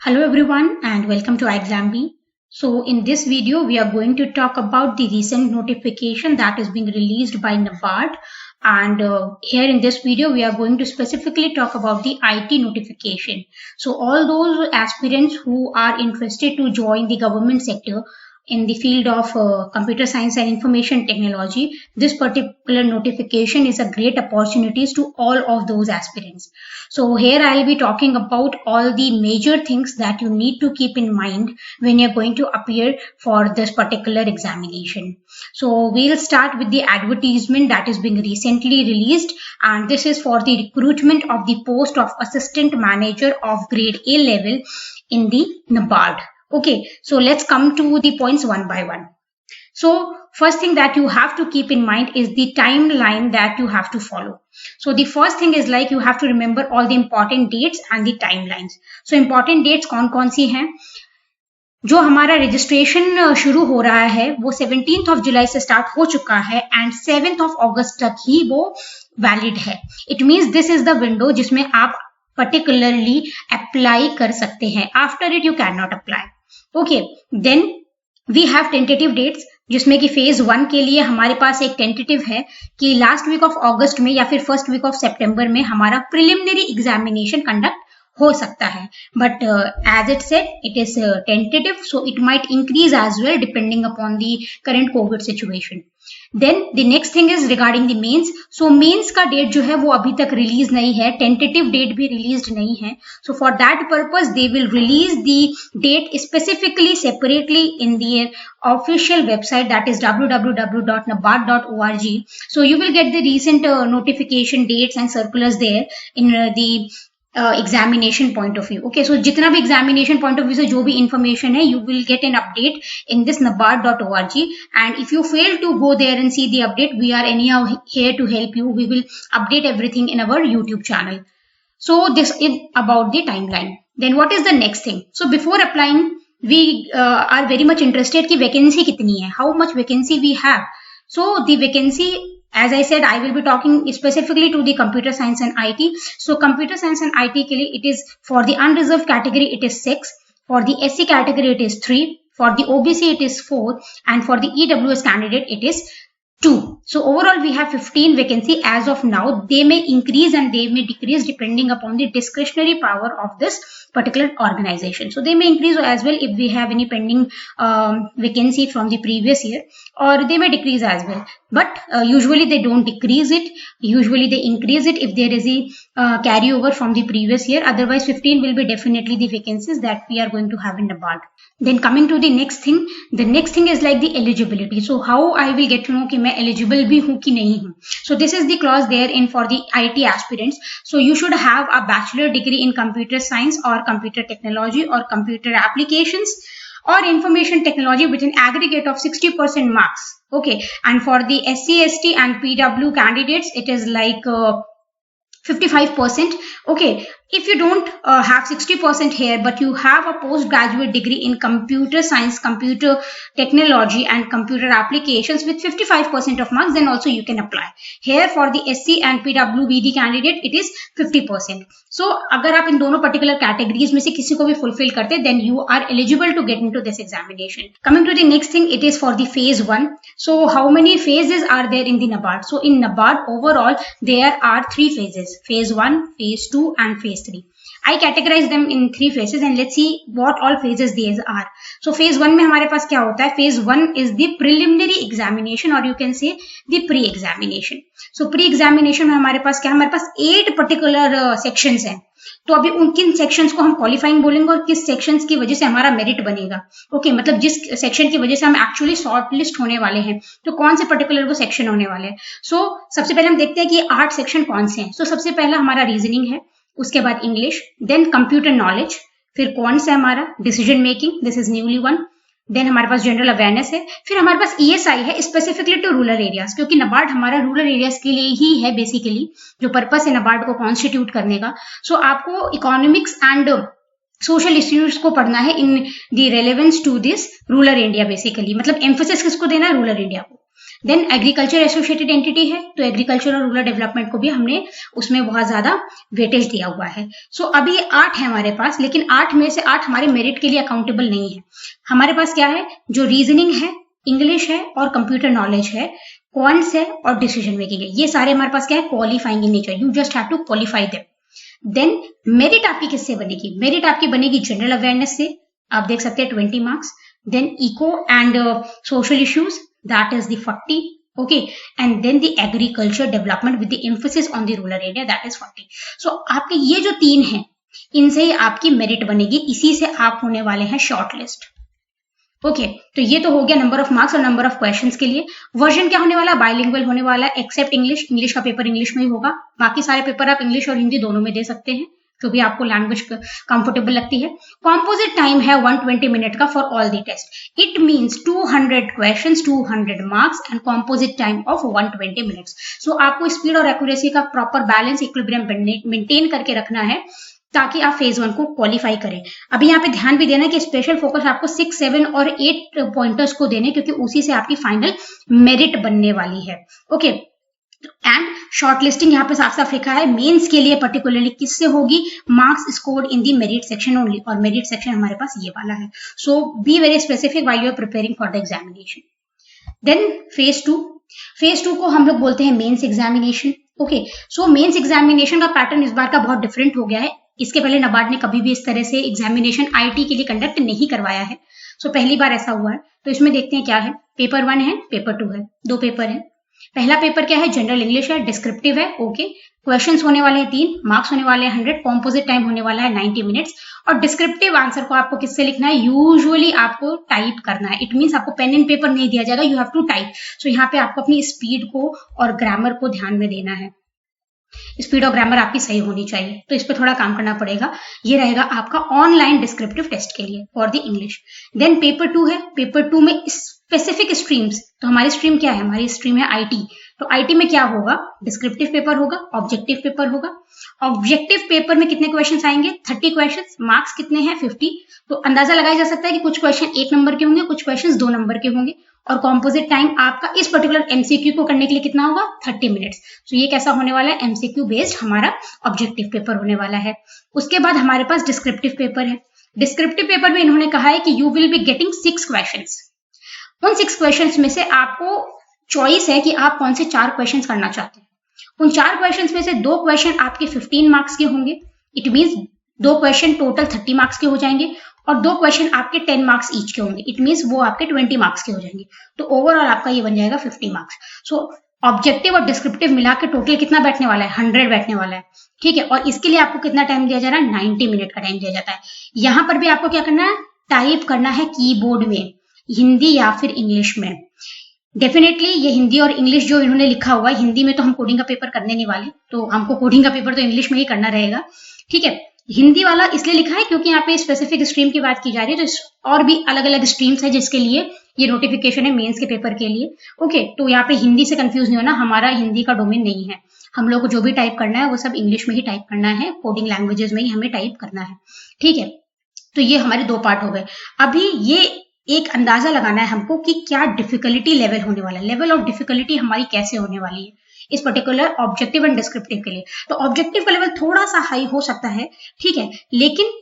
Hello everyone and welcome to iExamB. So in this video we are going to talk about the recent notification that is being released by NABARD, and here in this video we are going to specifically talk about the IT notification. So all those aspirants who are interested to join the government sector in the field of computer science and information technology, this particular notification is a great opportunity to all of those aspirants. So here I'll be talking about all the major things that you need to keep in mind when you're going to appear for this particular examination. So we'll start with the advertisement that is being recently released, and this is for the recruitment of the post of assistant manager of grade A level in the NABARD. Okay, so let's come to the points one by one. So first thing that you have to keep in mind is the timeline that you have to follow. So the first thing is like you have to remember all the important dates and the timelines. So important dates कौन सी हैं? जो हमारा registration शुरू हो रहा है वो 17th of July से स्टार्ट हो चुका है एंड 7th of August तक ही वो वैलिड है. It means this is the window जिसमें आप पर्टिकुलरली अप्लाई कर सकते हैं. After it you can not apply. Okay, then we have tentative dates जिसमें कि फेज 1 के लिए हमारे पास एक टेंटेटिव है कि लास्ट वीक ऑफ अगस्त में या फिर फर्स्ट वीक ऑफ सितंबर में हमारा प्रिलिमिनरी एग्जामिनेशन कंडक्ट हो सकता है. But as it said it is tentative, so it might increase as well depending upon the current COVID situation. Then the next thing is regarding the mains. So mains का date जो है वो अभी तक release नहीं है, tentative date भी release नहीं है. So for that purpose they will release the date specifically separately in the official website, that is www.nabard.org. so you will get the recent notification dates and circulars there in the examination point of view. Okay, so जितना भी examination point of view से जो भी information है, you will get an update in this nabard.org. and if you fail to go there and see the update, we are anyhow here to help you. We will update everything in our YouTube channel. So this is about the timeline. Then what is the next thing? So before applying, we are very much interested कि vacancy कितनी है, how much vacancy we have. So the vacancy, as I said, I will be talking specifically to the computer science and IT. So computer science and IT के लिए it is for the unreserved category it is 6, for the SC category it is 3, for the OBC it is 4, and for the EWS candidate it is 2. So overall we have 15 vacancy as of now. They may increase and they may decrease depending upon the discretionary power of this particular organization. So they may increase as well if we have any pending vacancy from the previous year, or they may decrease as well. But usually they don't decrease it. Usually they increase it if there is a carryover from the previous year. Otherwise 15 will be definitely the vacancies that we are going to have in the NABARD. Then coming to the next thing is like the eligibility. So how I will get to know कि मैं eligible भी हूँ कि नहीं हूँ. So this is the clause there in for the IT aspirants. So you should have a bachelor degree in computer science or computer technology or computer applications or information technology with an aggregate of 60% marks. Okay, and for the SC, ST and PW candidates it is like 55%. Okay, if you don't have 60% here but you have a postgraduate degree in computer science, computer technology and computer applications with 55% of marks, then also you can apply. Here for the SC and PWBD candidate it is 50%. So अगर आप इन दोनों particular categories में से किसी को भी fulfill करते, then you are eligible to get into this examination. Coming to the next thing, it is for the phase 1. So how many phases are there in the NABARD? So in NABARD overall there are 3 phases: phase 1, phase 2 and phase 3. I categorize them in 3 phases and let's see what all phases these are. So phase 1 में हमारे पास क्या होता है? Phase 1 is the preliminary examination or you can say the pre-examination. So pre-examination में हमारे पास क्या? हमारे पास 8 particular sections हैं. तो अभी उन किन सेक्शंस को हम क्वालिफाइंग बोलेंगे और किस सेक्शंस की वजह से हमारा मेरिट बनेगा. ओके, मतलब जिस सेक्शन की वजह से हम एक्चुअली शॉर्ट लिस्ट होने वाले हैं, तो कौन से पर्टिकुलर वो सेक्शन होने वाले हैं. सो सबसे पहले हम देखते हैं कि 8 सेक्शन कौन से हैं. सो सबसे पहला हमारा रीजनिंग है, उसके बाद इंग्लिश, देन कंप्यूटर नॉलेज, फिर कौन सा हमारा decision making, this is newly one. Then हमारे पास जनरल अवेयरनेस है, फिर हमारे पास ESI है स्पेसिफिकली टू रूरल एरियाज, क्योंकि NABARD हमारा रूरल एरियाज के लिए ही है बेसिकली, जो पर्पस है NABARD को कॉन्स्टिट्यूट करने का. सो आपको इकोनॉमिक्स एंड सोशल इश्यूज को पढ़ना है in the relevance to this rural India basically, मतलब एम्फोसिस किसको देना है? रूरल इंडिया को. देन एग्रीकल्चर एसोसिएटेड एंटिटी है, तो एग्रीकल्चर और रूरल डेवलपमेंट को भी हमने उसमें बहुत ज्यादा वेटेज दिया हुआ है। सो अभी ये 8 है हमारे पास, लेकिन 8 में से 8 हमारे मेरिट के लिए अकाउंटेबल नहीं है। हमारे पास क्या है, जो रीजनिंग है, इंग्लिश है और कंप्यूटर नॉलेज है, क्वांट्स है और डिसीजन मेकिंग है, ये सारे हमारे पास क्या है, qualifying in nature, you just have to qualify them. Then merit आपकी किससे बनेगी, मेरिट आपकी बनेगी जनरल अवेयरनेस से, आप देख सकते हैं 20 marks. Then eco and social issues, that is the 40, okay, and then the agriculture development with the emphasis on the rural area, that is 40. so आपके ये जो 3 हैं, इनसे ही आपकी मेरिट बनेगी, इसी से आप होने वाले हैं शॉर्ट लिस्ट। ओके, तो ये तो हो गया नंबर ऑफ मार्क्स और नंबर ऑफ क्वेश्चंस के लिए। वर्जन क्या होने वाला है, बाइलिंगुअल होने वाला है, एक्सेप्ट इंग्लिश, इंग्लिश का पेपर इंग्लिश में ही होगा, बाकी सारे पेपर आप इंग्लिश और हिंदी दोनों में दे सकते हैं, जो भी आपको लैंग्वेज कंफर्टेबल लगती है। कॉम्पोजिट टाइम है 120 मिनट का for all the test, it means 200 questions, 200 marks and composite time of 120 minutes. So आपको स्पीड और एक्यूरेसी का प्रॉपर बैलेंस, इक्विलिब्रियम मेंटेन करके रखना है ताकि आप फेज 1 को क्वालिफाई करें। अभी यहाँ पे ध्यान भी देना कि स्पेशल फोकस आपको 6, 7 और 8 पॉइंटर्स को देने, क्योंकि उसी से आपकी फाइनल मेरिट बनने वाली है। ओके, एंड शॉर्ट लिस्टिंग यहाँ पे साफ साफ लिखा है, मेंस के लिए पर्टिकुलरली किससे होगी, marks scored in the merit section only, और मेरिट सेक्शन हमारे पास ये वाला है। So be very specific while you are preparing for the examination. Then phase 2, phase 2 को हम लोग बोलते हैं mains examination. Okay, so mains examination का पैटर्न इस बार का बहुत डिफरेंट हो गया है। इसके पहले नाबार्ड ने कभी भी इस तरह से एग्जामिनेशन आईटी के लिए कंडक्ट नहीं करवाया है, सो पहली बार ऐसा हुआ है। तो इसमें देखते हैं क्या है, पेपर 1 है, पेपर 2 है, 2 पेपर है। पहला पेपर क्या है, जनरल इंग्लिश है, डिस्क्रिप्टिव है। ओके, क्वेश्चंस होने वाले हैं 3, मार्क्स होने वाले हैं 100, कॉम्पोजिट टाइम होने वाला है 90 मिनट्स। और डिस्क्रिप्टिव आंसर को आपको किससे लिखना है, यूजुअली आपको टाइप करना है, इट मींस आपको पेन एंड पेपर नहीं दिया जाएगा, यू हैव टू टाइप। सो यहाँ पे आपको अपनी स्पीड को और ग्रामर को ध्यान में देना है, स्पीड और ग्रामर आपकी सही होनी चाहिए, तो इस पर थोड़ा काम करना पड़ेगा। ये रहेगा आपका ऑनलाइन डिस्क्रिप्टिव टेस्ट के लिए for the English. Then paper 2 है, पेपर 2 में स्पेसिफिक स्ट्रीम्स, तो हमारी स्ट्रीम क्या है, हमारी स्ट्रीम है आईटी। तो आईटी में क्या होगा, डिस्क्रिप्टिव पेपर होगा, ऑब्जेक्टिव पेपर होगा। ऑब्जेक्टिव पेपर में कितने क्वेश्चंस आएंगे, 30 क्वेश्चंस, मार्क्स कितने हैं 50। तो अंदाजा लगाया जा सकता है कि कुछ क्वेश्चन 1 नंबर के होंगे, कुछ क्वेश्चंस 2 नंबर के होंगे। और कॉम्पोजिट टाइम आपका इस पर्टिकुलर एमसीक्यू को करने के लिए कितना होगा, 30 मिनट्स। तो ये कैसा होने वाला है, एमसीक्यू बेस्ड हमारा ऑब्जेक्टिव पेपर होने वाला है। उसके बाद हमारे पास डिस्क्रिप्टिव पेपर है। डिस्क्रिप्टिव पेपर में इन्होंने कहा है कि you will be getting 6 questions. उन 6 क्वेश्चंस में से आपको चॉइस है कि आप कौन से 4 क्वेश्चंस करना चाहते हैं। उन 4 क्वेश्चंस में से 2 क्वेश्चन आपके 15 मार्क्स के होंगे, it means 2 question total 30 marks के हो जाएंगे, और 2 क्वेश्चन आपके 10 मार्क्स ईच के होंगे, इट मींस वो आपके 20 मार्क्स के हो जाएंगे। तो ओवरऑल आपका ये बन जाएगा 50 मार्क्स। सो ऑब्जेक्टिव और डिस्क्रिप्टिव मिला के टोटल कितना बैठने वाला है, 100 बैठने वाला है, ठीक है। और इसके लिए आपको कितना टाइम दिया जा रहा है, 90 मिनट का टाइम दिया जाता है। यहां पर भी आपको क्या करना है, टाइप करना है कीबोर्ड में, हिंदी या फिर इंग्लिश में। डेफिनेटली ये हिंदी और इंग्लिश जो इन्होंने लिखा हुआ है, हिंदी में तो हम कोडिंग का पेपर करने नहीं वाले, तो हमको कोडिंग का पेपर तो इंग्लिश में ही करना रहेगा, ठीक है। हिंदी वाला इसलिए लिखा है क्योंकि यहाँ पे स्पेसिफिक स्ट्रीम की बात की जा रही है, तो और भी अलग अलग स्ट्रीम्स है जिसके लिए ये नोटिफिकेशन है मेंस के पेपर के लिए। ओके, तो यहाँ पे हिंदी से कंफ्यूज नहीं होना, हमारा हिंदी का डोमेन नहीं है, हम लोग को जो भी टाइप करना है वो सब इंग्लिश में ही टाइप करना है, कोडिंग लैंग्वेजेस में ही हमें टाइप करना है, ठीक है। तो ये हमारे 2 पार्ट हो गए। अभी ये एक अंदाजा लगाना है हमको कि क्या डिफिकल्टी लेवल होने वाला है, लेवल ऑफ डिफिकल्टी हमारी कैसे होने वाली है इस पर्टिकुलर ऑब्जेक्टिव एंड डिस्क्रिप्टिव के लिए। तो ऑब्जेक्टिव का लेवल थोड़ा सा हाई हो सकता है, ठीक है, लेकिन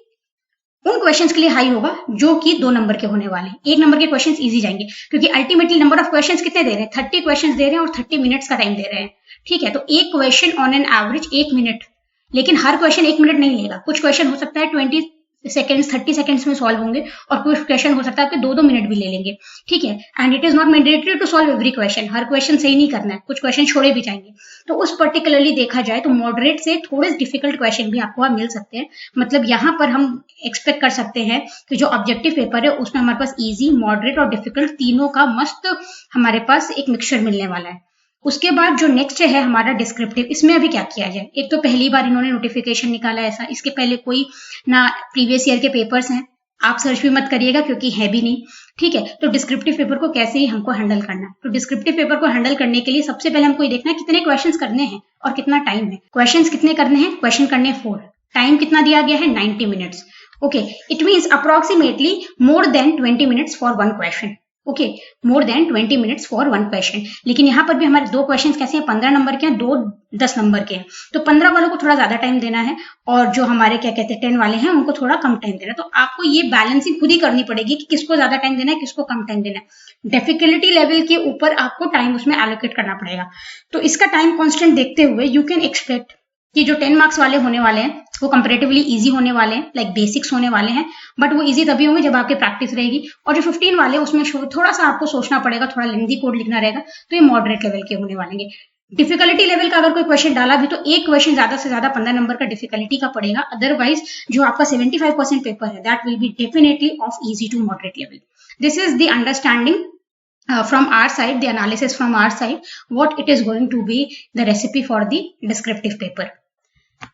उन क्वेश्चंस के लिए हाई होगा जो कि 2 नंबर के होने वाले हैं। 1 नंबर के क्वेश्चंस इजी जाएंगे, क्योंकि अल्टीमेटली नंबर ऑफ क्वेश्चंस कितने दे रहे हैं, 30 क्वेश्चंस दे रहे हैं और 30 मिनट्स का टाइम दे रहे हैं, ठीक है। तो एक question on an average 1 minute, लेकिन हर क्वेश्चन 1 मिनट नहीं लेगा। कुछ क्वेश्चन हो सकता है 20 सेकेंड्स 30 सेकेंड्स में सॉल्व होंगे, और कुछ क्वेश्चन हो सकता है आपके 2-2 मिनट भी ले लेंगे, ठीक है। And it is not mandatory to solve every question, हर क्वेश्चन सही नहीं करना है, कुछ क्वेश्चन छोड़े भी जाएंगे। तो उस पर्टिकुलरली देखा जाए तो मॉडरेट से थोड़े डिफिकल्ट क्वेश्चन भी आपको मिल सकते हैं। मतलब यहाँ पर हम एक्सपेक्ट कर सकते हैं कि जो ऑब्जेक्टिव पेपर है उसमें हमारे पास इजी, मॉडरेट और डिफिकल्ट तीनों का मस्त हमारे पास एक मिक्सचर मिलने वाला है। उसके बाद जो नेक्स्ट है हमारा डिस्क्रिप्टिव, इसमें अभी क्या किया जाए। एक तो पहली बार इन्होंने नोटिफिकेशन निकाला ऐसा, इसके पहले कोई ना प्रीवियस ईयर के पेपर्स हैं, आप सर्च भी मत करिएगा क्योंकि है भी नहीं, ठीक है। तो डिस्क्रिप्टिव पेपर को कैसे ही हमको हैंडल करना है, तो डिस्क्रिप्टिव पेपर को हैंडल करने के लिए सबसे पहले हमको ये देखना है कितने क्वेश्चंस करने हैं और कितना टाइम है। क्वेश्चंस कितने करने हैं, क्वेश्चन करने 4, टाइम कितना दिया गया है 90 minutes. Okay, it means approximately more than 20 minutes for 1 question. Okay, more than 20 minutes for one question. लेकिन यहाँ पर भी हमारे 2 क्वेश्चन कैसे हैं, 15 नंबर के हैं, 2 10 नंबर के हैं। तो 15 वालों को थोड़ा ज्यादा टाइम देना है और जो हमारे क्या कहते हैं 10 वाले हैं उनको थोड़ा कम टाइम देना है। तो आपको ये बैलेंसिंग खुद ही करनी पड़ेगी कि किसको ज्यादा टाइम देना है, किसको कम टाइम देना है। डिफिकल्टी लेवल के ऊपर आपको टाइम उसमें एलोकेट करना पड़ेगा। तो इसका टाइम कॉन्स्टेंट देखते हुए यू कैन एक्सपेक्ट कि जो 10 मार्क्स वाले होने वाले हैं वो कंपैरेटिवली इजी होने वाले हैं, लाइक बेसिक्स होने वाले हैं, बट वो इजी तभी होंगे जब आपकी प्रैक्टिस रहेगी। और जो 15 वाले उसमें थोड़ा सा आपको सोचना पड़ेगा, थोड़ा लेंथी कोड लिखना रहेगा, तो ये मॉडरेट लेवल के होने वालेंगे। डिफिकल्टी लेवल का अगर कोई क्वेश्चन डाला भी तो एक क्वेश्चन ज्यादा से ज्यादा 15 नंबर का डिफिकल्टी का पड़ेगा, अदरवाइज जो आपका 75% पेपर है that will be definitely of easy to moderate level. This is the understanding from our side, the analysis from our side, what it is going to be the recipe for the descriptive paper.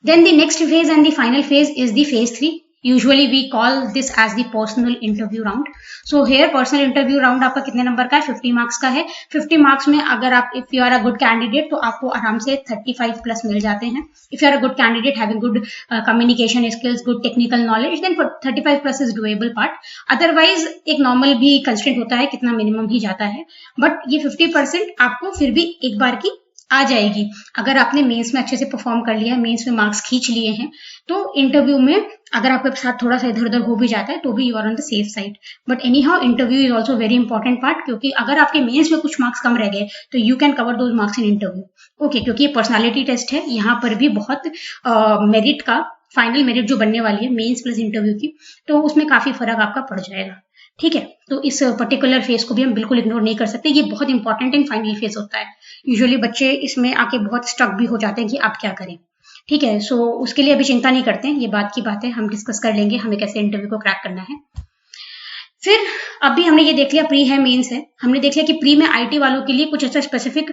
Then the next phase and the final phase is the phase 3. Usually we call this as the personal interview round. So here personal interview round आपका कितने number का है, 50 marks का है। 50 marks में अगर आप if you are a good candidate तो आपको आराम से 35 प्लस मिल जाते हैं। If you are a good candidate having good communication skills, good technical knowledge, then 35 plus is doable part. Otherwise एक नॉर्मल भी कंस्ट्रेंट होता है, कितना मिनिमम ही जाता है, बट ये 50% आपको फिर भी एक बार की आ जाएगी। अगर आपने मेंस में अच्छे से परफॉर्म कर लिया है, मेंस में मार्क्स खींच लिए हैं, तो इंटरव्यू में अगर आपके साथ थोड़ा सा इधर उधर हो भी जाता है तो भी you are on the safe side. But anyhow interview is also very important part, क्योंकि अगर आपके मेंस में कुछ मार्क्स कम रह गए तो you can cover those marks in interview. Okay, क्योंकि ये पर्सनालिटी टेस्ट है, यहाँ पर भी बहुत मेरिट का फाइनल मेरिट जो बनने वाली है मेंस प्लस इंटरव्यू की, तो उसमें काफी फर्क आपका पड़ जाएगा। ठीक है, तो इस पर्टिकुलर फेज को भी हम बिल्कुल इग्नोर नहीं कर सकते, ये बहुत इंपॉर्टेंट एंड फाइनल फेज होता है। यूजुअली बच्चे इसमें आके बहुत स्टक भी हो जाते हैं कि आप क्या करें। ठीक है, सो उसके लिए अभी चिंता नहीं करते हैं, ये बात की बात है, हम डिस्कस कर लेंगे हमें कैसे इंटरव्यू को क्रैक करना है। फिर अभी हमने ये देख लिया प्री है मेंस है, हमने देख लिया कि प्री में आईटी वालों के लिए कुछ ऐसा स्पेसिफिक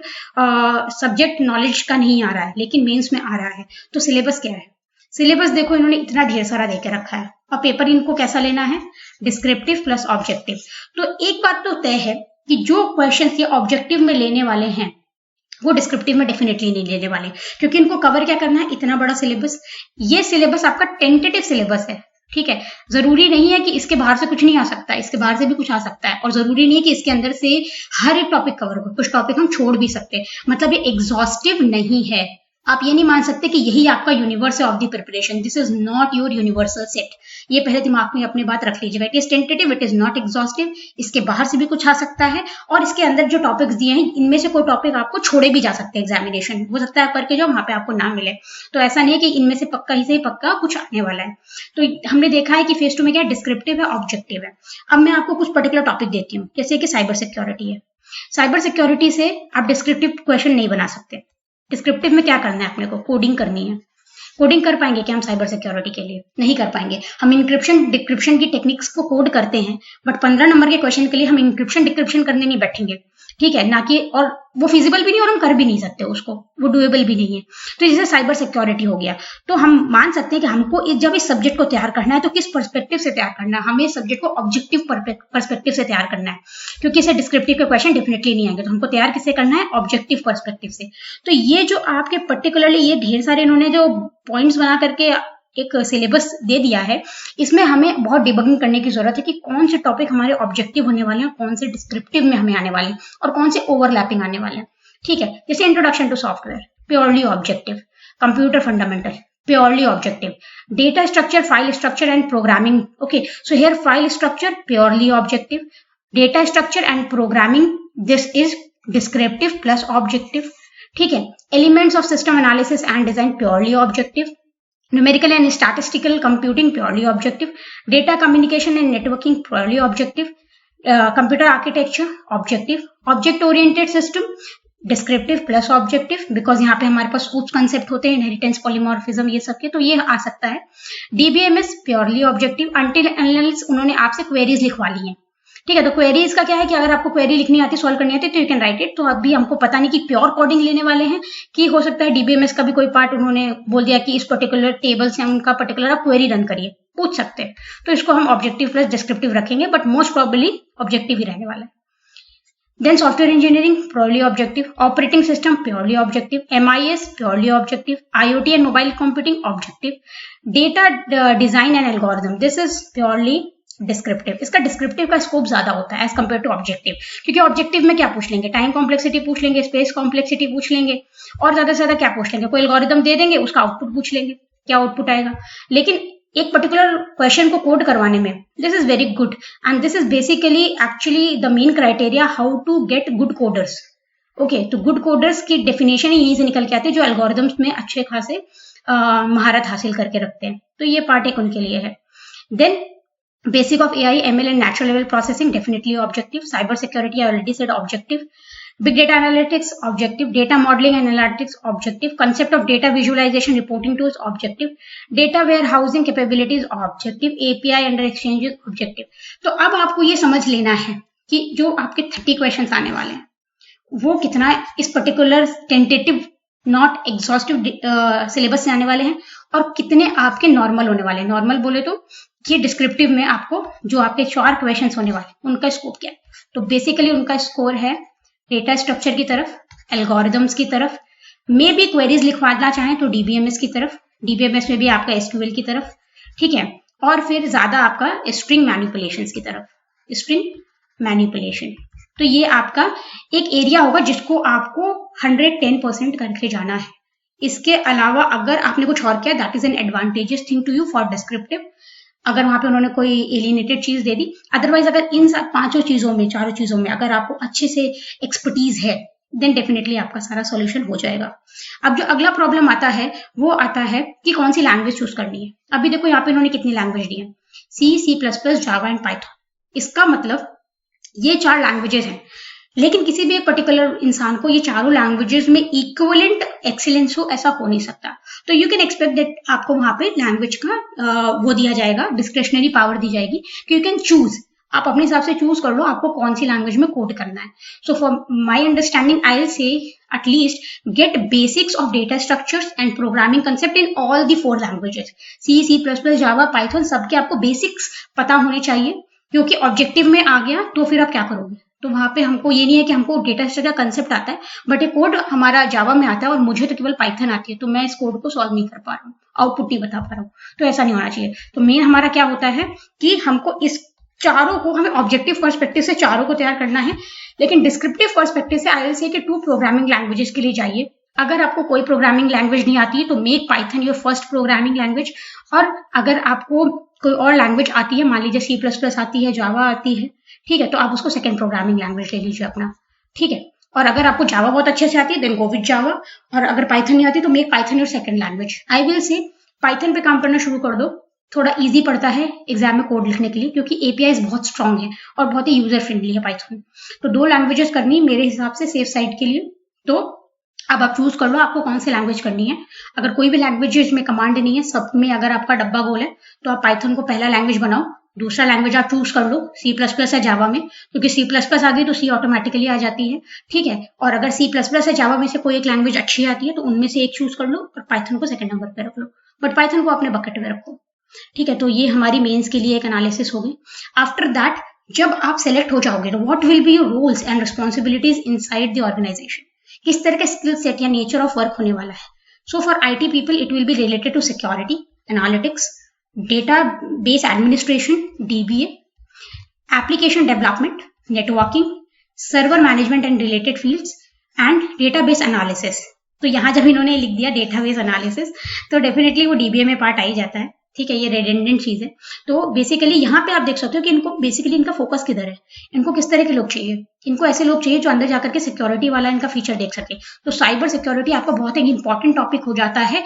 सब्जेक्ट नॉलेज का नहीं आ रहा है, लेकिन मेंस में आ रहा है। तो सिलेबस क्या है, सिलेबस देखो इन्होंने इतना ढेर सारा देके रखा है और पेपर इनको कैसा लेना है, डिस्क्रिप्टिव प्लस ऑब्जेक्टिव। तो एक बात तो तय है कि जो क्वेश्चन ये ऑब्जेक्टिव में लेने वाले हैं वो डिस्क्रिप्टिव में डेफिनेटली नहीं लेने वाले, क्योंकि इनको कवर क्या करना है, इतना बड़ा सिलेबस। ये सिलेबस आपका टेंटेटिव सिलेबस है। ठीक है, जरूरी नहीं है कि इसके बाहर से कुछ नहीं आ सकता, इसके बाहर से भी कुछ आ सकता है, और जरूरी नहीं है कि इसके अंदर से हर एक टॉपिक कवर हो, कुछ टॉपिक हम छोड़ भी सकते हैं। मतलब ये एग्जॉस्टिव नहीं है। आप ये नहीं मान सकते कि यही आपका यूनिवर्स है of the preparation. This is not your universal set, ये पहले दिमाग में अपनी बात रख लीजिएगा। It is tentative, it is not exhaustive. इसके बाहर से भी कुछ आ सकता है, और इसके अंदर जो टॉपिक्स दिए हैं इनमें से कोई टॉपिक आपको छोड़े भी जा सकते हैं। एग्जामिनेशन हो सकता है करके जो वहां पे आपको ना मिले, तो ऐसा नहीं है कि इनमें से पक्का ही से पक्का कुछ आने वाला है। तो हमने देखा है कि फेज 2 में क्या डिस्क्रिप्टिव है, ऑब्जेक्टिव है। अब मैं आपको कुछ पर्टिकुलर टॉपिक देती हूँ, जैसे कि साइबर सिक्योरिटी है। साइबर सिक्योरिटी से आप डिस्क्रिप्टिव क्वेश्चन नहीं बना सकते। डिस्क्रिप्टिव में क्या करना है, अपने को कोडिंग करनी है। कोडिंग कर पाएंगे क्या हम साइबर सिक्योरिटी के लिए? नहीं कर पाएंगे। हम इंक्रिप्शन डिक्रिप्शन की टेक्निक्स को कोड करते हैं, बट 15 नंबर के क्वेश्चन के लिए हम इंक्रिप्शन डिक्रिप्शन करने नहीं बैठेंगे। ठीक है ना, कि और वो फिजिबल भी नहीं और हम कर भी नहीं सकते उसको, वो डुएबल भी नहीं है। तो जैसे साइबर सिक्योरिटी हो गया, तो हम मान सकते हैं कि हमको जब इस सब्जेक्ट को तैयार करना है तो किस पर्सपेक्टिव से तैयार करना है, हमें इस सब्जेक्ट को ऑब्जेक्टिव पर्सपेक्टिव से तैयार करना है, क्योंकि इसे डिस्क्रिप्टिव के क्वेश्चन डेफिनेटली नहीं आएंगे। तो हमको तैयार किससे करना है, ऑब्जेक्टिव पर्सपेक्टिव से। तो ये जो आपके पर्टिकुलरली ये ढेर सारे इन्होंने जो पॉइंट्स बना करके एक सिलेबस दे दिया है, इसमें हमें बहुत डिबगिंग करने की जरूरत है कि कौन से टॉपिक हमारे ऑब्जेक्टिव होने वाले हैं, कौन से डिस्क्रिप्टिव में हमें आने वाले हैं, और कौन से ओवरलैपिंग आने वाले हैं। ठीक है, जैसे introduction to software, purely objective. Computer fundamental, purely objective. Data structure, file structure and programming, okay, so here file structure purely objective, data structure and programming, this is descriptive plus objective. ठीक है, elements of system analysis and design, purely objective. Numerical and statistical computing, purely objective. Data communication and networking, purely objective. Computer architecture, objective. Object oriented system, descriptive plus objective, because यहाँ पे हमारे पास कुछ concept होते हैं, inheritance, polymorphism, ये सब के, तो ये आ सकता है। DBMS, purely objective. Until analysis उन्होंने आपसे क्वेरीज लिखवा ली है। ठीक है, तो क्वेरीज का क्या है कि अगर आपको क्वेरी लिखनी आती, सॉल्व करनी आती, तो यू कैन राइट इट। तो अभी हमको पता नहीं कि प्योर कोडिंग लेने वाले हैं कि हो सकता है डीबीएमएस का भी कोई पार्ट उन्होंने बोल दिया कि इस पर्टिकुलर टेबल से उनका पर्टिकुलर आप क्वेरी रन करिए, पूछ सकते हैं। तो इसको हम ऑब्जेक्टिव प्लस डिस्क्रिप्टिव रखेंगे, बट मोस्ट प्रोबेबली ऑब्जेक्टिव ही रहने वाला है। Then software engineering, purely objective. Operating system, purely objective. MIS, purely objective. IoT and mobile computing, objective. Data design and algorithm, this is purely descriptive. इसका descriptive का scope ज्यादा होता है as compare to objective, क्योंकि objective में क्या पूछ लेंगे, टाइम कॉम्प्लेक्सिटी पूछ लेंगे, स्पेस कॉम्प्लेक्सिटी पूछ लेंगे, और ज्यादा से ज्यादा क्या पूछ लेंगे, कोई एल्गोरिथम दे देंगे, उसका आउटपुट पूछ लेंगे, क्या आउटपुट आएगा। लेकिन एक पर्टिकुलर क्वेश्चन को कोड करवाने में this is very good, and this is basically actually the main criteria how to get good coders. Okay, तो गुड कोडर्स की डेफिनेशन ही यहीं से निकल के आती है, जो एल्गोरिथम्स में अच्छे खासे महारत हासिल करके रखते हैं। तो ये पार्ट एक उनके लिए है। Then basic of AI, ML and natural level processing, definitely objective. Cyber security, I already said objective. Big data analytics, objective. Data modeling and analytics, objective. Concept of data visualization, reporting tools, objective. Data warehousing capabilities, objective. API under exchanges, objective. तो अब आपको ये समझ लेना है कि जो आपके 30 क्वेश्चंस आने वाले हैं वो कितना इस particular tentative not exhaustive syllabus से आने वाले हैं, और कितने आपके नॉर्मल होने वाले हैं। नॉर्मल बोले तो ये डिस्क्रिप्टिव में आपको जो आपके 4 क्वेश्चंस होने वाले उनका स्कोप क्या है। तो बेसिकली उनका स्कोर है डेटा स्ट्रक्चर की तरफ, एल्गोरिदम्स की तरफ, मे भी क्वेरीज लिखवाना चाहें तो DBMS की तरफ, DBMS में भी आपका SQL की तरफ, ठीक है, और फिर ज्यादा आपका स्ट्रिंग मैनिपुलेशंस की तरफ, स्ट्रिंग मैनिपुलेशन। तो ये आपका एक एरिया होगा जिसको आपको 110% करके जाना है। इसके अलावा अगर आपने कुछ और किया, that is an advantages thing to you for descriptive, अगर वहां पे उन्होंने कोई एलिनेटेड चीज दे दी। अदरवाइज अगर इन सब 5 चीजों में, 4 चीजों में अगर आपको अच्छे से एक्सपर्टीज है, देन डेफिनेटली आपका सारा सॉल्यूशन हो जाएगा। अब जो अगला प्रॉब्लम आता है वो आता है कि कौन सी लैंग्वेज चूज करनी है। अभी देखो यहाँ पे इन्होंने कितनी लैंग्वेज दी है, C++, जावा एंड पाइथन। इसका मतलब ये 4 लैंग्वेजेस हैं, लेकिन किसी भी एक पर्टिकुलर इंसान को ये चारों लैंग्वेजेस में इक्विवेलेंट एक्सीलेंस हो ऐसा हो नहीं सकता। तो यू कैन एक्सपेक्ट दैट आपको वहां पे लैंग्वेज का वो दिया जाएगा, डिस्क्रिशनरी पावर दी जाएगी कि यू कैन चूज, आप अपने हिसाब से चूज कर लो आपको कौन सी लैंग्वेज में कोड करना है। So for my understanding I will say at least get basics of data structures and programming concept in all the 4 languages, C++, Java, Python, सबके आपको बेसिक्स पता होने चाहिए। क्योंकि ऑब्जेक्टिव में आ गया तो फिर आप क्या करोगे, तो वहां पे हमको ये नहीं है कि हमको डेटा स्ट्रक्चर कंसेप्ट आता है, बट ये कोड हमारा जावा में आता है और मुझे तो केवल पाइथन आती है, तो मैं इस कोड को सॉल्व नहीं कर पा रहा हूँ, आउटपुट नहीं बता पा रहा हूँ। तो ऐसा नहीं होना चाहिए। तो मेन हमारा क्या होता है कि हमको इस चारों को, हमें ऑब्जेक्टिव पर्सपेक्टिव से चारों को तैयार करना है, लेकिन डिस्क्रिप्टिव पर्सपेक्टिव से आई विल से कि 2 प्रोग्रामिंग लैंग्वेजेस के लिए जाइए। अगर आपको कोई प्रोग्रामिंग लैंग्वेज नहीं आती है तो make Python your first programming language, और अगर आपको कोई और लैंग्वेज आती है, मान लीजिए C++ आती है, जावा आती है, ठीक है, तो आप उसको सेकंड प्रोग्रामिंग लैंग्वेज ले लीजिए अपना, ठीक है। और अगर आपको जावा बहुत अच्छे से आती है देन गो विद जावा, और अगर पाइथन नहीं आती तो make Python your second language. I will say Python पे काम करना शुरू कर दो, थोड़ा इजी पड़ता है एग्जाम में कोड लिखने के लिए, क्योंकि APIs बहुत स्ट्रांग है और बहुत ही यूजर फ्रेंडली है पाइथन। तो 2 लैंग्वेजेस करनी मेरे हिसाब से सेफ साइड के लिए। तो अब आप चूज कर लो आपको कौन सी लैंग्वेज करनी है। अगर कोई भी लैंग्वेज इसमें कमांड नहीं है, सब में अगर आपका डब्बा गोल है, तो आप पाइथन को पहला लैंग्वेज बनाओ, दूसरा लैंग्वेज आप चूज कर लो C++ या जावा में, क्योंकि C++ आ गई तो C ऑटोमेटिकली आ जाती है, ठीक है। और अगर C++ या जावा में से कोई एक लैंग्वेज अच्छी आती है तो उनमें से एक चूज कर लो और पाइथन को सेकंड नंबर पे रख लो, बट पाइथन को अपने बकेट में रखो, ठीक है। तो ये हमारी मेंस के लिए एक एनालिसिस होगी। आफ्टर दैट जब आप सेलेक्ट हो जाओगे तो what will be your roles and responsibilities inside the organisation, किस तरह के स्किल सेट या नेचर ऑफ वर्क होने वाला है। So for IT people it will be related to security, analytics, database administration DBA, application development, networking, server management and related fields, and database analysis. तो यहाँ जब इन्होंने लिख दिया डेटाबेस एनालिसिस तो डेफिनेटली वो DBA में पार्ट आ ही जाता है, ठीक है, ये रेडेंडेंट चीज है। तो बेसिकली यहाँ पे आप देख सकते हो कि इनको बेसिकली इनका फोकस किधर है, इनको किस तरह के लोग चाहिए। इनको ऐसे लोग चाहिए जो अंदर जाकर के सिक्योरिटी वाला इनका फीचर देख सके। तो साइबर सिक्योरिटी आपका बहुत एक इंपॉर्टेंट टॉपिक हो जाता है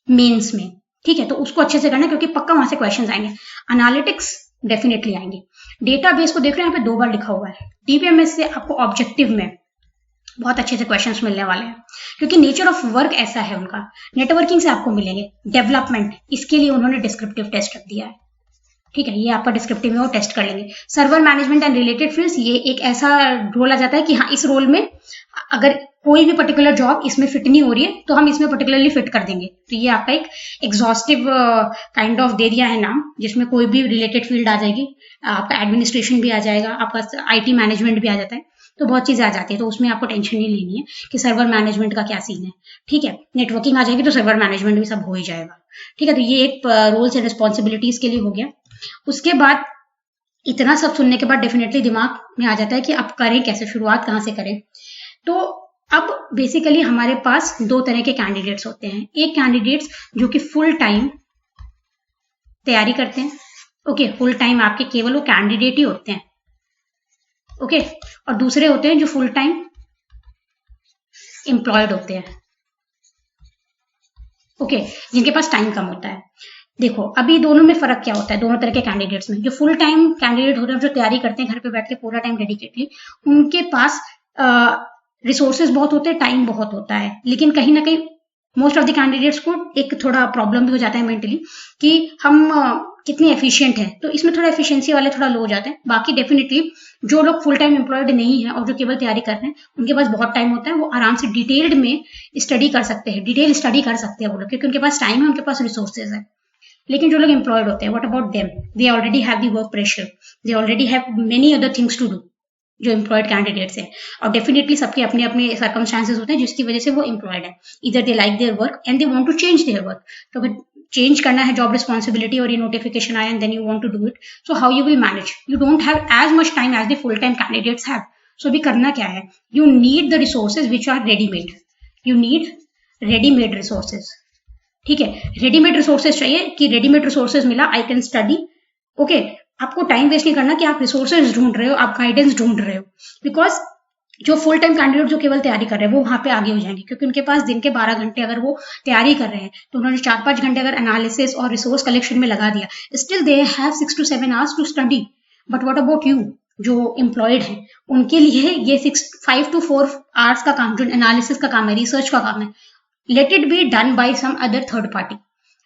मेंस में, ठीक है। तो उसको अच्छे से करना क्योंकि पक्का वहां से क्वेश्चन आएंगे। एनालिटिक्स डेफिनेटली आएंगे। डेटाबेस को देख रहे हैं यहाँ पे 2 बार लिखा हुआ है। DBMS से आपको ऑब्जेक्टिव में बहुत अच्छे से क्वेश्चंस मिलने वाले हैं, क्योंकि नेचर ऑफ वर्क ऐसा है उनका। नेटवर्किंग से आपको मिलेंगे, डेवलपमेंट, इसके लिए उन्होंने डिस्क्रिप्टिव टेस्ट रख दिया है, ठीक है, ये आपका डिस्क्रिप्टिव में वो टेस्ट कर लेंगे। Server management and related fields, ये एक ऐसा रोल आ जाता है कि हाँ इस रोल में अगर कोई भी पर्टिकुलर जॉब इसमें फिट नहीं हो रही है तो हम इसमें पर्टिकुलरली फिट कर देंगे। तो ये आपका एक एग्जॉस्टिव काइंड ऑफ दे दिया है नाम, जिसमें कोई भी रिलेटेड फील्ड आ जाएगी, आपका एडमिनिस्ट्रेशन भी आ जाएगा, आपका IT मैनेजमेंट भी आ जाता है, तो बहुत चीजें आ जाती है। तो उसमें आपको टेंशन नहीं लेनी है कि सर्वर मैनेजमेंट का क्या सीन है, ठीक है। नेटवर्किंग आ जाएगी तो सर्वर मैनेजमेंट भी सब हो ही जाएगा, ठीक है। तो ये एक रोल्स एंड रिस्पॉन्सिबिलिटीज के लिए हो गया। उसके बाद इतना सब सुनने के बाद डेफिनेटली दिमाग में आ जाता है कि अब करें कैसे, शुरुआत कहाँ से करें। तो अब बेसिकली हमारे पास दो तरह के कैंडिडेट्स होते हैं। एक कैंडिडेट्स जो कि फुल टाइम तैयारी करते हैं, ओके, फुल टाइम आपके केवल वो कैंडिडेट ही होते हैं, ओके, और दूसरे होते हैं जो फुल टाइम एम्प्लॉयड होते हैं, ओके, जिनके पास टाइम कम होता है। देखो अभी दोनों में फर्क क्या होता है, दोनों तरह के कैंडिडेट्स में। जो फुल टाइम कैंडिडेट होते हैं, जो तैयारी करते हैं घर पे बैठ के पूरा टाइम डेडिकेटली, उनके पास रिसोर्सेज बहुत होते हैं, टाइम बहुत होता है, लेकिन कहीं ना कहीं मोस्ट ऑफ द कैंडिडेट्स को एक थोड़ा प्रॉब्लम भी हो जाता है मेंटली कि हम कितने एफिशिएंट हैं, तो इसमें थोड़ा एफिशिएंसी वाले थोड़ा लो हो जाते हैं। बाकी डेफिनेटली जो लोग फुल टाइम एम्प्लॉयड नहीं है और जो केवल तैयारी कर रहे हैं, उनके पास बहुत टाइम होता है, वो आराम से डिटेल्ड में स्टडी कर सकते हैं, डिटेल स्टडी कर सकते हैं वो लोग, क्योंकि उनके पास टाइम है, उनके पास रिसोर्सेज है। लेकिन जो लोग एम्प्लॉयड होते हैं, what about them, they already have the work pressure, they already have many other things to do, जो एम्प्लॉयड कैंडिडेट्स हैं। और डेफिनेटली सबके अपने अपने सर्कमस्टांसेस होते हैं जिसकी वजह से वो एम्प्लॉयड है। इधर they like their work and they want to change their work. तो अगर चेंज करना है जॉब रिस्पॉन्सिबिलिटी और ये नोटिफिकेशन आया and then you want to do it, so how you will manage? You don't have as much time as the full time candidates have. सो अभी करना क्या है, you need the resources which are readymade, you need readymade resources, ठीक है। Readymade resources चाहिए कि readymade resources मिला, आई कैन स्टडी, ओके। आपको टाइम वेस्ट नहीं करना कि आप रिसोर्सेज ढूंढ रहे हो, आप गाइडेंस ढूंढ रहे हो, बिकॉज जो फुल टाइम कैंडिडेट जो केवल तैयारी कर रहे हैं वो वहां पे आगे हो जाएंगे, क्योंकि उनके पास दिन के 12 घंटे अगर वो तैयारी कर रहे हैं तो उन्होंने 4-5 घंटे अगर एनालिसिस और रिसोर्स कलेक्शन में लगा दिया, still they have 6 to 7 hours to study. But what about you जो एम्प्लॉयड है, उनके लिए ये 5 to 4 hours का काम, जो एनालिसिस का काम है, रिसर्च का काम है, let it be done by some other third party,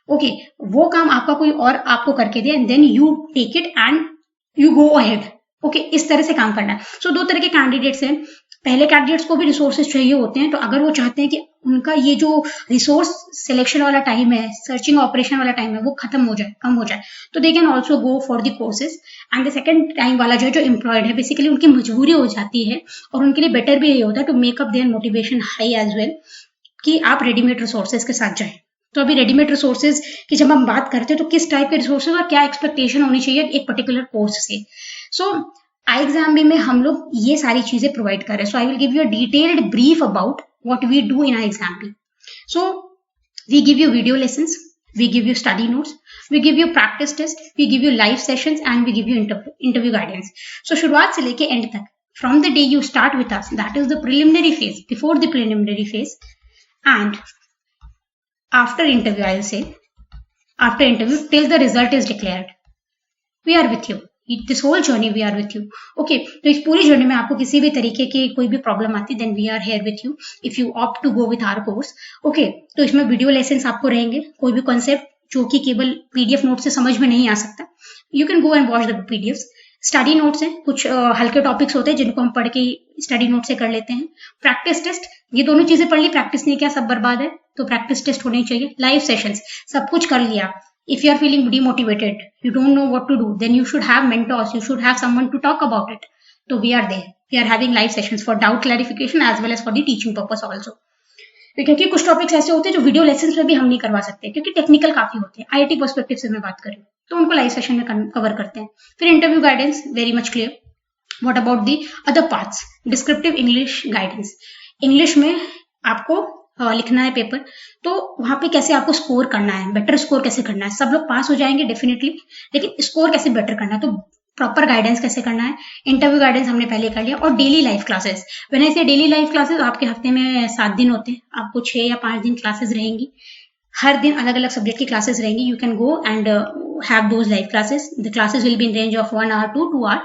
okay. वो काम आपका कोई और आपको करके दे and then you take it and you go ahead, okay. इस तरह से काम करना है। सो दो तरह के कैंडिडेट्स हैं। पहले कैंडिडेट्स को भी रिसोर्सेज चाहिए होते हैं, तो अगर वो चाहते हैं कि उनका ये जो रिसोर्स सिलेक्शन वाला टाइम है, सर्चिंग ऑपरेशन वाला टाइम है, वो खत्म हो जाए, कम हो जाए, तो they can also go for the courses. And the second time वाला जो एम्प्लॉयड है, बेसिकली उनकी मजबूरी हो जाती है और उनके लिए बेटर भी ये होता है to make up their motivation high as well, कि आप रेडीमेड रिसोर्सेज के साथ जाएं। तो अभी रेडीमेड रिसोर्सेज की जब हम बात करते हैं तो किस टाइप के रिसोर्सेज और क्या एक्सपेक्टेशन होनी चाहिए एक पर्टिकुलर कोर्स से। सो iExamB में हम लोग ये सारी चीजें प्रोवाइड कर रहे हैं। So I will give you a detailed brief about what we do in iExamB. So we give you video lessons, we give you study notes, we give you practice test, we give you live sessions and we give you interview guidance. So शुरुआत से लेके end तक, from the day you start with us, that is the preliminary phase, before the preliminary phase, and after interview, I will say, after interview till the result is declared, we are with you. This whole journey we are with you. Okay, तो इस पूरी journey में आपको किसी भी तरीके की कोई भी प्रॉब्लम आती है, then we are here with you if you opt to go with our course. Okay, तो इसमें वीडियो लेसन्स आपको रहेंगे, कोई भी कॉन्सेप्ट जो कि केवल पीडीएफ नोट से समझ में नहीं आ सकता, you can go and watch the PDF. Study notes हैं, कुछ हल्के टॉपिक्स होते हैं जिनको हम पढ़ के स्टडी नोट से कर लेते हैं। प्रैक्टिस टेस्ट, ये दोनों चीजें पढ़ ली, प्रैक्टिस नहीं किया सब बर्बाद है, तो प्रैक्टिस टेस्ट होने चाहिए। लाइव सेशंस, सब कुछ कर लिया। If you are feeling demotivated, you don't know what to do, then you should have mentors, you should have someone to talk about it. So we are there. We are having live sessions for doubt clarification as well as for the teaching purpose also. क्योंकि कुछ topics ऐसे होते हैं जो video lessons में भी हम नहीं करवा सकते, क्योंकि टेक्निकल काफी होते हैं। आईआईटी पर्सपेक्टिव से मैं बात करूँ तो उनको लाइव सेशन में कवर करते हैं। फिर interview guidance, very much clear. What about the other parts? Descriptive English guidance, English में आपको लिखना है पेपर, तो वहां पे कैसे आपको स्कोर करना है, बेटर स्कोर कैसे करना है। सब लोग पास हो जाएंगे डेफिनेटली, लेकिन स्कोर कैसे बेटर करना है, तो प्रॉपर गाइडेंस कैसे करना है। इंटरव्यू गाइडेंस हमने पहले कर लिया। और daily life classes, when I से डेली लाइफ क्लासेस, आपके हफ्ते में 7 दिन होते हैं, आपको 6 या 5 दिन क्लासेस रहेंगी, हर दिन अलग अलग सब्जेक्ट की क्लासेस रहेंगी। You can go and have those live classes. The classes will be in range of 1 hour to 2 hour,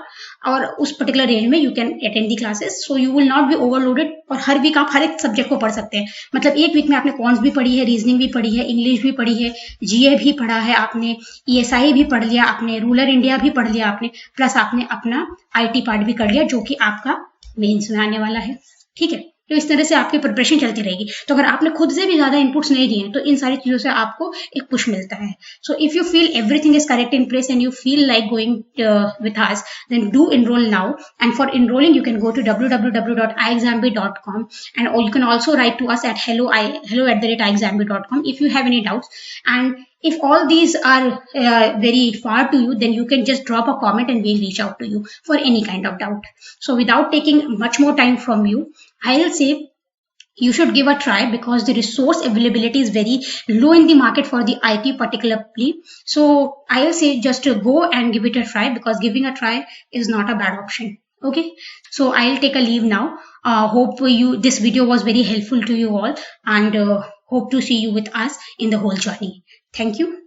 और उस पर्टिकुलर रेंज में you can attend the classes, so you will not be overloaded. और हर week आप हर एक subject को पढ़ सकते हैं, मतलब एक वीक में आपने कॉन्स भी पढ़ी है, रीजनिंग भी पढ़ी है, इंग्लिश भी पढ़ी है, जीए भी पढ़ा है आपने, ईएसआई भी पढ़ लिया आपने, रूरल इंडिया भी पढ़ लिया आपने, प्लस आपने अपना आईटी पार्ट भी कर लिया जो कि आपका मेंस में आने वाला है। ठीक है, तो इस तरह से आपकी प्रिपरेशन चलती रहेगी। तो अगर आपने खुद से भी ज्यादा इनपुट्स नहीं दिए तो इन सारी चीजों से आपको एक पुश मिलता है। So if you feel everything is correct in place and you feel like going with us, then do enroll now. And for enrolling, you can go to www.iexamb.com, and you can also write to us at hello@iexamb.com if you have any doubts. And If all these are very far to you, then you can just drop a comment and we'll reach out to you for any kind of doubt. So without taking much more time from you, I'll say you should give a try, because the resource availability is very low in the market for the IT particularly. So I'll say just to go and give it a try, because giving a try is not a bad option. Okay, so I'll take a leave now. Hope this video was very helpful to you all, and hope to see you with us in the whole journey. Thank you.